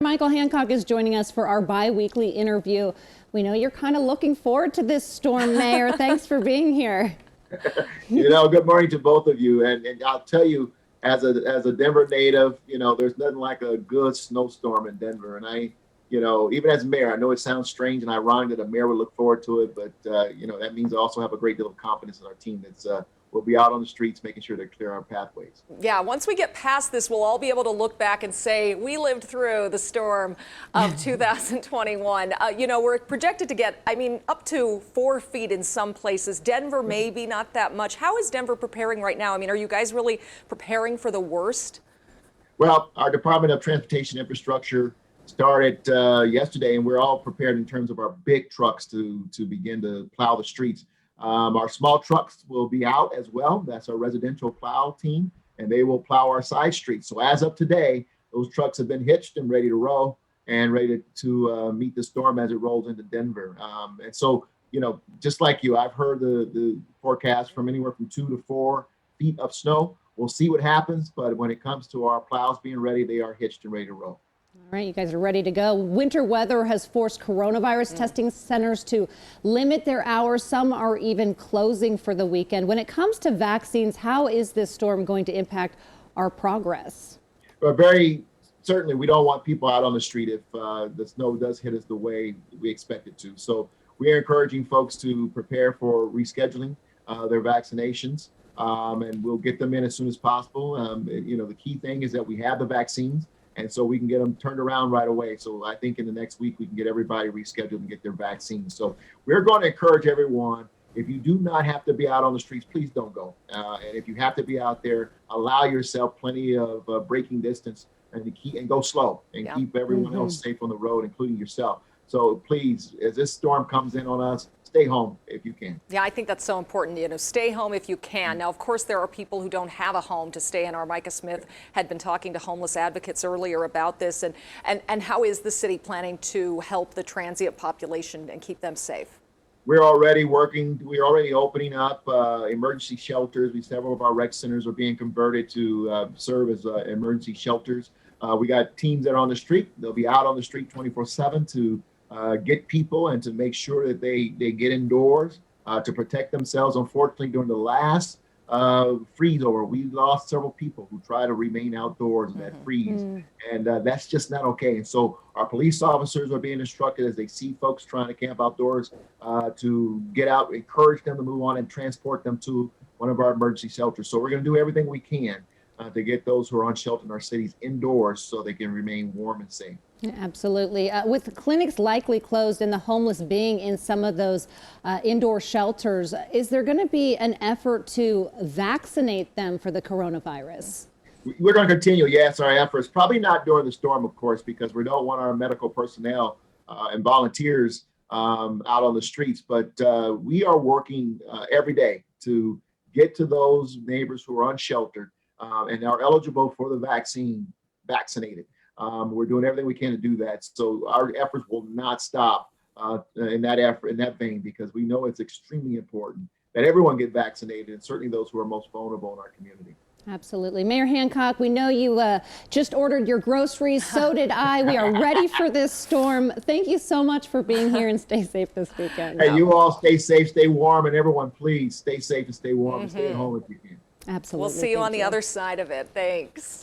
Michael Hancock is joining us for our bi-weekly interview. We know you're kind of looking forward to this storm, Mayor. Thanks for being here. Good morning to both of you. And I'll tell you, as a Denver native, there's nothing like a good snowstorm in Denver. And even as mayor, I know it sounds strange and ironic that a mayor would look forward to it, but that means I also have a great deal of confidence in our team that's we'll be out on the streets making sure to clear our pathways. Yeah, once we get past this, we'll all be able to look back and say we lived through the storm of 2021. We're projected to get, up to 4 feet in some places. Denver, maybe not that much. How is Denver preparing right now? Are you guys really preparing for the worst? Well, our Department of Transportation Infrastructure started yesterday, and we're all prepared in terms of our big trucks to begin to plow the streets. Our small trucks will be out as well. That's our residential plow team, and they will plow our side streets. So as of today, those trucks have been hitched and ready to roll and ready to meet the storm as it rolls into Denver. And so, just like you, I've heard the forecast from anywhere from 2 to 4 feet of snow. We'll see what happens, but when it comes to our plows being ready, they are hitched and ready to roll. All right, you guys are ready to go. Winter weather has forced coronavirus testing centers to limit their hours. Some are even closing for the weekend. When it comes to vaccines, how is this storm going to impact our progress? Well, very certainly, we don't want people out on the street if the snow does hit us the way we expect it to. So we are encouraging folks to prepare for rescheduling their vaccinations, and we'll get them in as soon as possible. The key thing is that we have the vaccines, and so we can get them turned around right away. So I think in the next week, we can get everybody rescheduled and get their vaccines. So we're going to encourage everyone, if you do not have to be out on the streets, please don't go. And if you have to be out there, allow yourself plenty of braking distance and go slow and keep everyone else safe on the road, including yourself. So please, as this storm comes in on us, stay home if you can. Yeah, I think that's so important. Stay home if you can. Now, of course, there are people who don't have a home to stay in. Our Micah Smith had been talking to homeless advocates earlier about this. And how is the city planning to help the transient population and keep them safe? We're already working. We're already opening up emergency shelters. Several of our rec centers are being converted to serve as emergency shelters. We got teams that are on the street. They'll be out on the street 24/7 to get people and to make sure that they get indoors to protect themselves. Unfortunately, during the last freeze over, we lost several people who try to remain outdoors in that freeze. And that's just not okay. And so our police officers are being instructed as they see folks trying to camp outdoors to get out, encourage them to move on and transport them to one of our emergency shelters. So we're going to do everything we can to get those who are unsheltered in our cities indoors so they can remain warm and safe. Absolutely. With clinics likely closed and the homeless being in some of those indoor shelters, is there going to be an effort to vaccinate them for the coronavirus? We're going to continue, yes, our efforts. Probably not during the storm, of course, because we don't want our medical personnel and volunteers out on the streets. But we are working every day to get to those neighbors who are unsheltered and are eligible for the vaccinated. We're doing everything we can to do that. So our efforts will not stop in that vein, because we know it's extremely important that everyone get vaccinated, and certainly those who are most vulnerable in our community. Absolutely. Mayor Hancock, we know you just ordered your groceries. So did I. We are ready for this storm. Thank you so much for being here, and stay safe this weekend. Hey, you all stay safe, stay warm, and everyone, please stay safe and stay warm and stay at home if you can. Absolutely. We'll see you on the other side of it. Thanks.